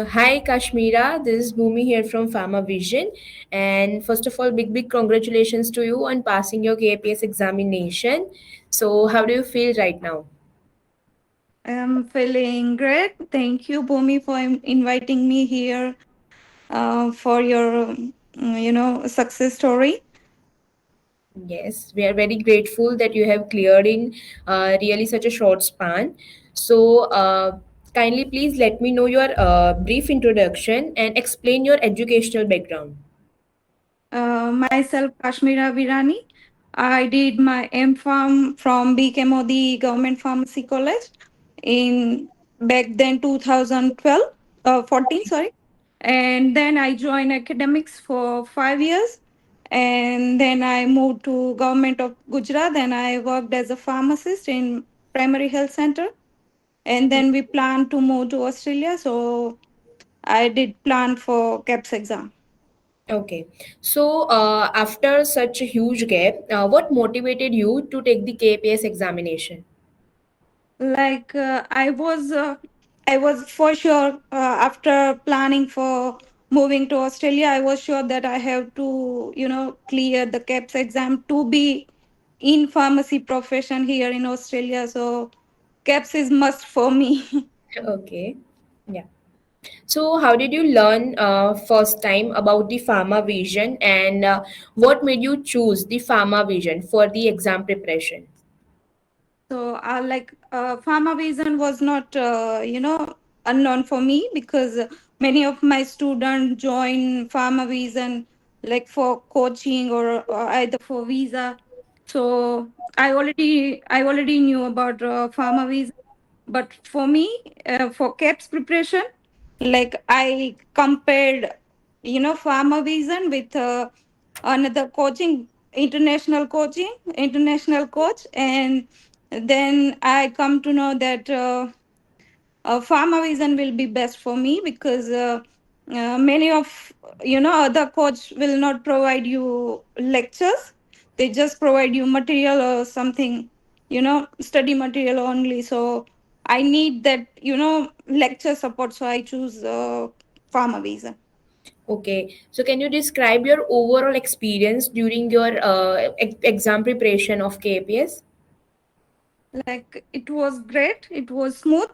Hi Kashmira, this is Bhumi here from Pharma Vision. And first of all, big congratulations to you on passing your KAPS examination. So, how do you feel right now? I'm feeling great. Thank you, Bhumi, for inviting me here for your, success story. Yes, we are very grateful that you have cleared in really such a short span. So, kindly please let me know your brief introduction and explain your educational background. Myself, Kashmira Virani. I did my M.Pharm from BK Modi Government Pharmacy College in back then 2012, 14, sorry. And then I joined academics for 5 years. And then I moved to Government of Gujarat and I worked as a pharmacist in primary health center. And then we planned to move to Australia. So I did plan for KAPS exam. Okay. So, after such a huge gap, what motivated you to take the KPS examination? Like I was for sure after planning for moving to Australia, I was sure that I have to, clear the KAPS exam to be in pharmacy profession here in Australia. So KAPS is must for me. Okay. Yeah. So, how did you learn first time about the Pharma Vision and what made you choose the Pharma Vision for the exam preparation? So, Pharma Vision was not, unknown for me because many of my students join Pharma Vision like for coaching or either for visa. So, I already knew about Pharma Vision, but for me, for CAPS preparation, like I compared, Pharma Vision with another international coach, and then I come to know that Pharma Vision will be best for me because many of other coach will not provide you lectures. They just provide you material or something, study material only. So I need that lecture support. So I choose Pharma Vision. Okay. So, can you describe your overall experience during your exam preparation of KPS? Like it was great, it was smooth.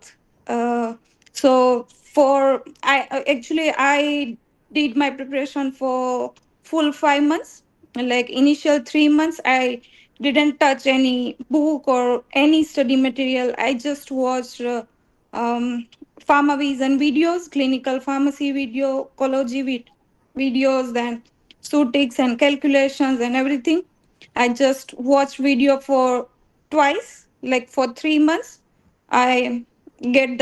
uh, so for I did my preparation for full 5 months. Like initial 3 months I didn't touch any book or any study material. I just watched pharma vision videos, clinical pharmacy video, videos, then suitics and calculations and everything. I just watched video for twice, like for 3 months. I got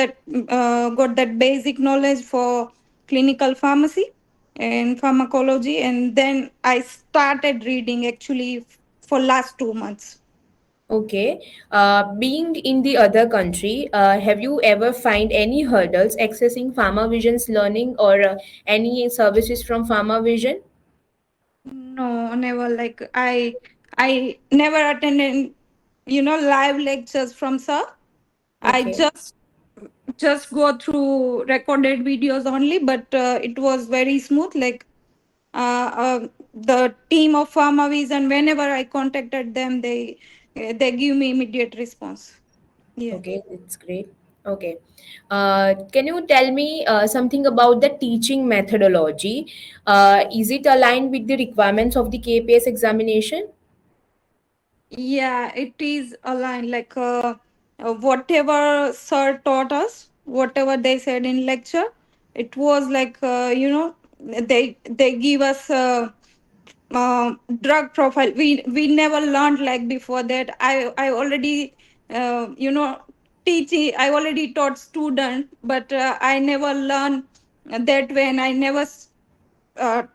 that basic knowledge for clinical pharmacy and pharmacology, and then I started reading actually for last 2 months. Okay. Being in the other country, have you ever find any hurdles accessing Pharma Vision's learning or any services from Pharma Vision? No, never. Like I never attended, live lectures from sir. I Okay. just go through recorded videos only, but it was very smooth. Like the team of pharmavies, and whenever I contacted them, they give me immediate response. Yeah. Okay, that's great. Okay. Can you tell me something about the teaching methodology? Is it aligned with the requirements of the KPS examination? Yeah, it is aligned. Like whatever sir taught us, whatever they said in lecture, it was like they give us drug profile. We never learned like before that. I already teaching. I already taught student, but I never learned that way, and I never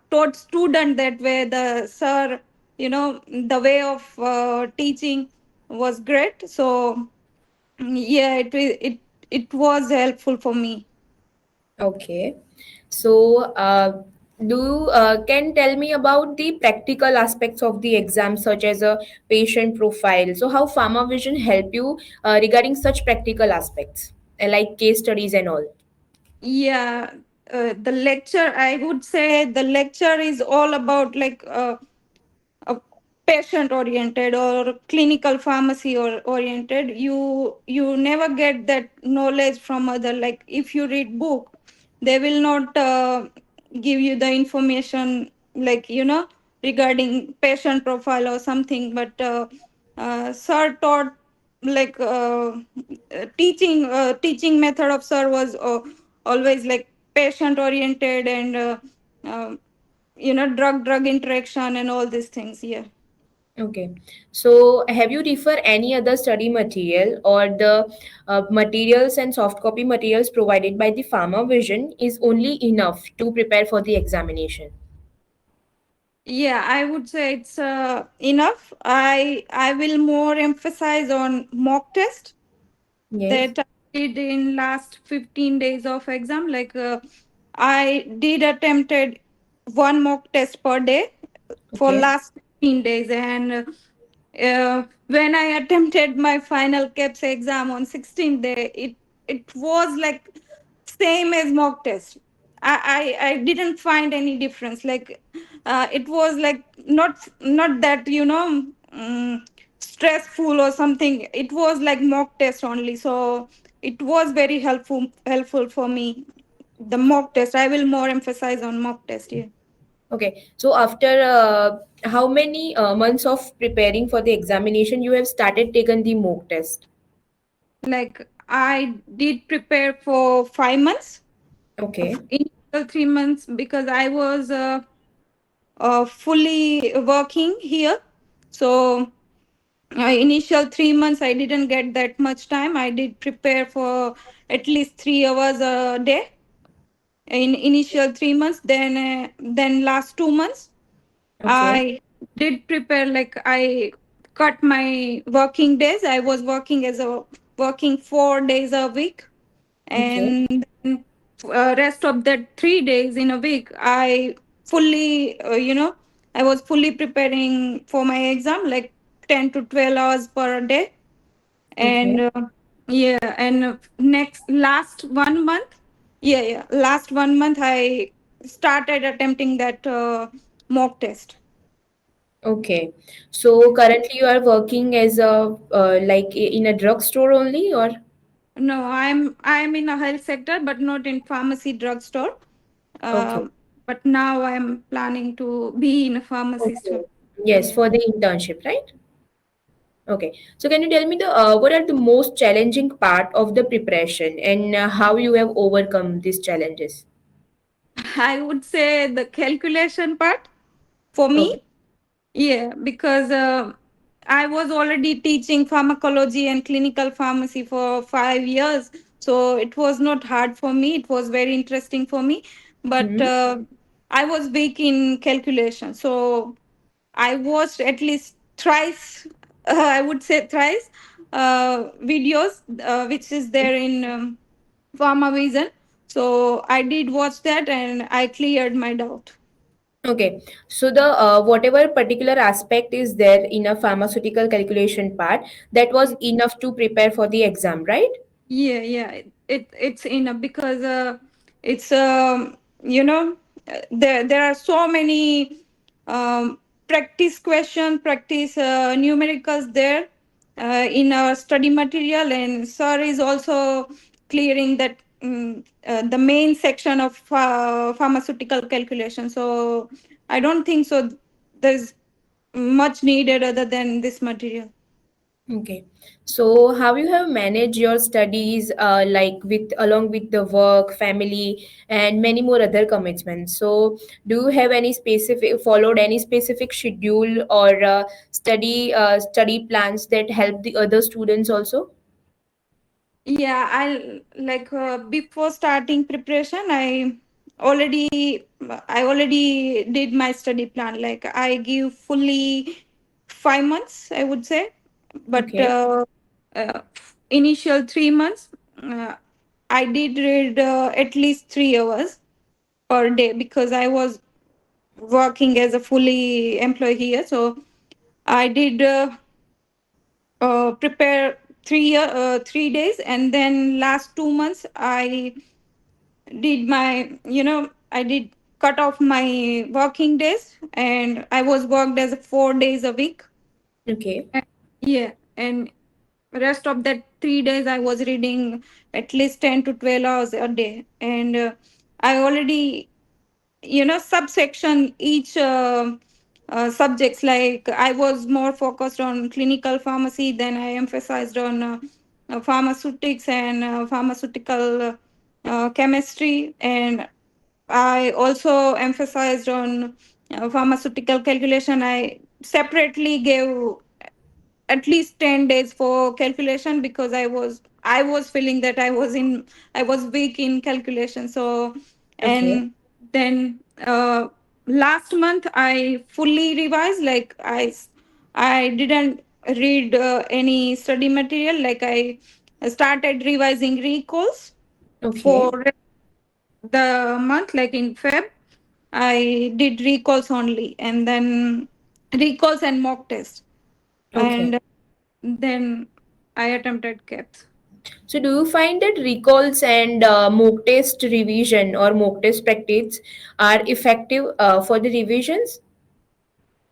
taught student that way. The sir, the way of teaching was great. So yeah, it was helpful for me. Okay. So, do you can tell me about the practical aspects of the exam, such as a patient profile? So, how PharmaVision help you regarding such practical aspects, like case studies and all? Yeah, the lecture, I would say the lecture is all about like patient oriented or clinical pharmacy or oriented. You never get that knowledge from other. Like if you read book, they will not give you the information, like regarding patient profile or something. But sir taught, like teaching method of sir was always like patient oriented, and uh, drug interaction and all these things. Yeah. Okay. So have you refer any other study material, or the materials and soft copy materials provided by the Pharma Vision is only enough to prepare for the examination? Yeah, I would say it's enough. I will more emphasize on mock test Yes. that I did in last 15 days of exam. Like I did attempted one mock test per day for Okay. last 15 days, and when I attempted my final KAPS exam on 16th day, it was like same as mock test. I didn't find any difference. Like it was like not that stressful or something. It was like mock test only, so it was very helpful for me. The mock test, I will more emphasize on mock test. Yeah. Okay. So after how many months of preparing for the examination you have started taken the mock test? Like I did prepare for 5 months, Okay. initial 3 months, because I was fully working here. So initial 3 months I didn't get that much time. I did prepare for at least 3 hours a day in initial 3 months. Then last 2 months Okay. I did prepare, like I cut my working days. I was working as a working 4 days a week, Okay. and then rest of that 3 days in a week I fully I was fully preparing for my exam, like 10 to 12 hours per day. And Okay. yeah, and next last 1 month, yeah, last 1 month I started attempting that mock test. Okay. So currently you are working as a like in a drugstore only, or? No, I'm in a health sector, but not in pharmacy drugstore. Okay. But now I'm planning to be in a pharmacist. Okay. Yes, Yeah. for the internship, right? Okay. So can you tell me the what are the most challenging part of the preparation, and how you have overcome these challenges? I would say the calculation part for me. Okay. Yeah, because I was already teaching pharmacology and clinical pharmacy for 5 years. So it was not hard for me. It was very interesting for me. But Hmm. I was weak in calculation. So I watched at least thrice, I would say thrice, videos, which is there in Pharma Vision. So I did watch that and I cleared my doubt. Okay. So the whatever particular aspect is there in a pharmaceutical calculation part, that was enough to prepare for the exam, right? Yeah. It's enough because it's there are so many practice question, practice numericals there in our study material, and sir is also clearing that the main section of pharmaceutical calculation. So I don't think so. There's much needed other than this material. Okay. So how you have managed your studies like with along with the work, family, and many more other commitments. So do you have any specific followed any specific schedule, or study plans that help the other students also? Yeah, I like before starting preparation, I already did my study plan. Like I give fully 5 months, I would say, but Okay. uh, initial 3 months, uh, I did read at least 3 hours per day because I was working as a fully employee here. So I did prepare 3 days, and then last 2 months I did my, I did cut off my working days, and I was worked as 4 days a week. Okay. And, yeah, and rest of that 3 days I was reading at least 10 to 12 hours a day. And I already, subsection each subjects. Like I was more focused on clinical pharmacy, then I emphasized on pharmaceutics and pharmaceutical chemistry, and I also emphasized on pharmaceutical calculation. I separately gave at least 10 days for calculation, because I was feeling that I was weak in calculation. So, Okay. and then last month I fully revised. Like I didn't read any study material. Like I started revising recalls Okay. for the month. Like in Feb, I did recalls only, and then recalls and mock test, Okay. and then I attempted KAPS. So, do you find that recalls and mock test revision or mock test practice are effective for the revisions?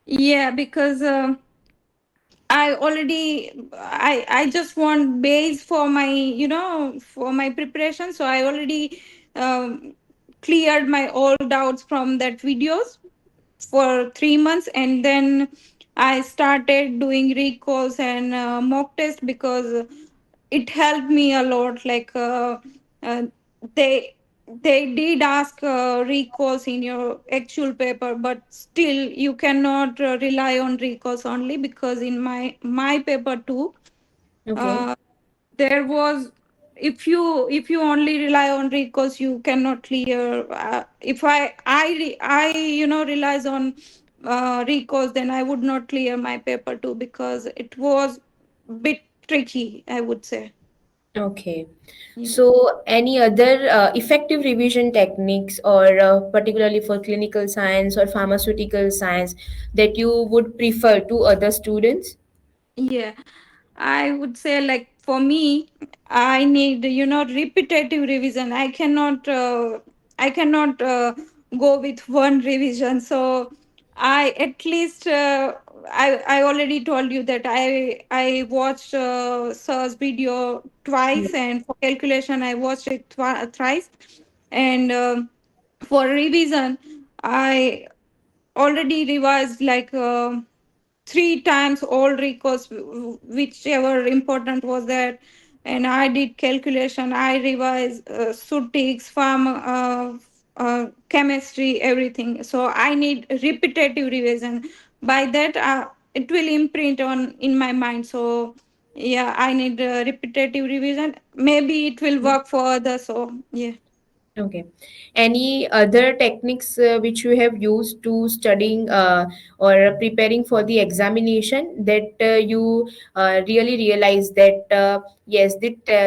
Yeah, because I just want base for my, for my preparation. So I already um, cleared my all doubts from that videos for 3 months, and then I started doing recalls and mock test, because it helped me a lot. Like uh, they they did ask recalls in your actual paper, but still you cannot rely on recalls only, because in my paper too, Okay. uh, there was, if you only rely on recalls, you cannot clear. If I relies on recalls, then I would not clear my paper too, because it was bit tricky, I would say. Okay. Yeah. So, any other effective revision techniques, or particularly for clinical science or pharmaceutical science, that you would prefer to other students? Yeah, I would say, like, for me, I need, repetitive revision. I cannot go with one revision. So I at least I already told you that I watched sir's video Yeah. twice, and for calculation I watched it thrice, and for revision I already revised like 3 times all recalls, whichever important was that. And I did calculation, I revised sutics, farm, chemistry, everything. So I need repetitive revision. By that, it will imprint on in my mind. So yeah, I need repetitive revision. Maybe it will work for others. So yeah. Okay. Any other techniques which you have used to studying or preparing for the examination that you really realize that yes,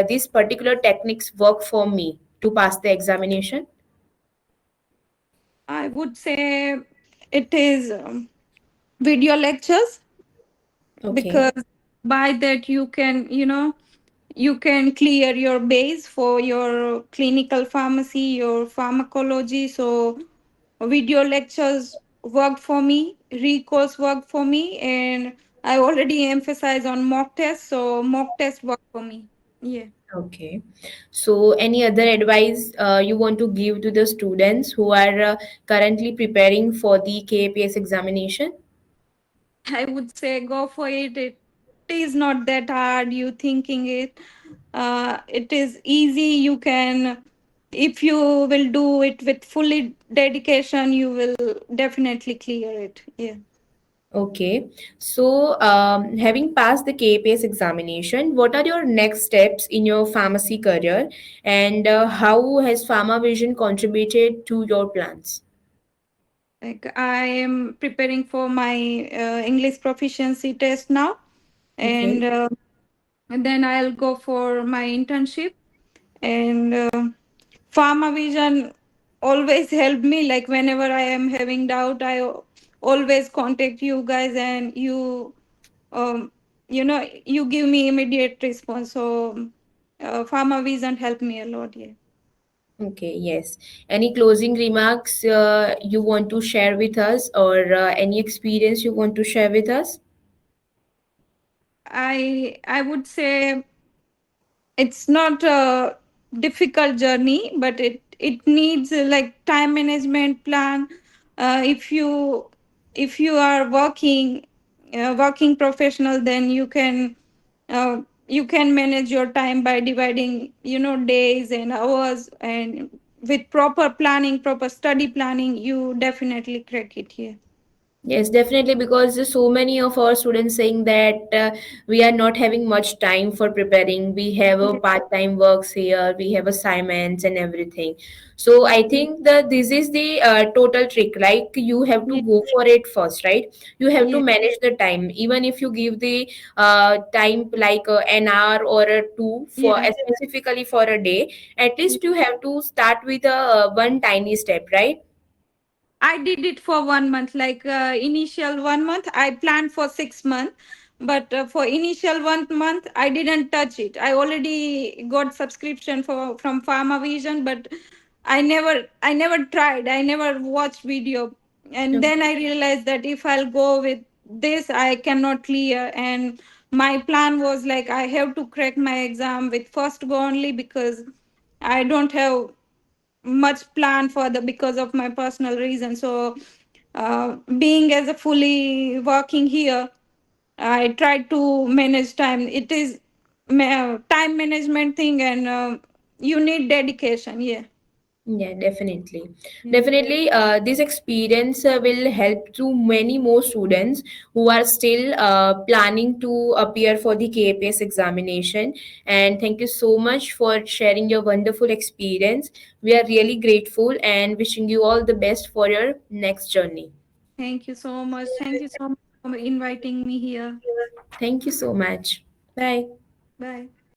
these particular techniques work for me to pass the examination? I would say it is video lectures, Okay. because by that you can clear your base for your clinical pharmacy, your pharmacology. So video lectures worked for me, recalls worked for me, and I already emphasize on mock tests, so mock test worked for me. Yeah. Okay. So, any other advice you want to give to the students who are currently preparing for the KAPS examination? I would say go for it. It is not that hard you thinking it. It is easy. You can, if you will do it with fully dedication, you will definitely clear it. Yeah. Okay. So, having passed the KPS examination, what are your next steps in your pharmacy career, and how has Pharma Vision contributed to your plans? Like I am preparing for my English proficiency test now, and, Okay. uh, and then I'll go for my internship. And Pharma Vision always helped me. Like whenever I am having doubt, always contact you guys, and um, you give me immediate response. So Pharma Vision helped me a lot. Yeah. Okay, yes. Any closing remarks you want to share with us, or any experience you want to share with us? I would say it's not a difficult journey, but it needs like time management plan. If you are working professional, then you can manage your time by dividing, days and hours, and with proper planning, proper study planning, you definitely crack it here. Yes, definitely, because there's so many of our students saying that we are not having much time for preparing. We have a Yeah. part-time works here, we have assignments and everything. So I think that this is the total trick. Like you have to Yeah. go for it first, right? You have to Yeah. manage the time. Even if you give the time like an hour or a two for Yeah. specifically for a day, at least you have to start with a one tiny step, right? I did it for 1 month. Like initial 1 month, I planned for 6 months, but for initial 1 month, I didn't touch it. I already got subscription for from Pharma Vision, but I never tried. I never watched video, and then I realized that if I'll go with this, I cannot clear. And my plan was like I have to crack my exam with first go only, because I don't have much plan for the because of my personal reason. So being as a fully working here, I try to manage time. It is time management thing, and you need dedication. Yeah. Yeah, definitely. Yeah. Definitely, this experience will help to many more students who are still planning to appear for the KAPS examination. And thank you so much for sharing your wonderful experience. We are really grateful and wishing you all the best for your next journey. Thank you so much. Thank you so much for inviting me here. Thank you so much. Bye. Bye.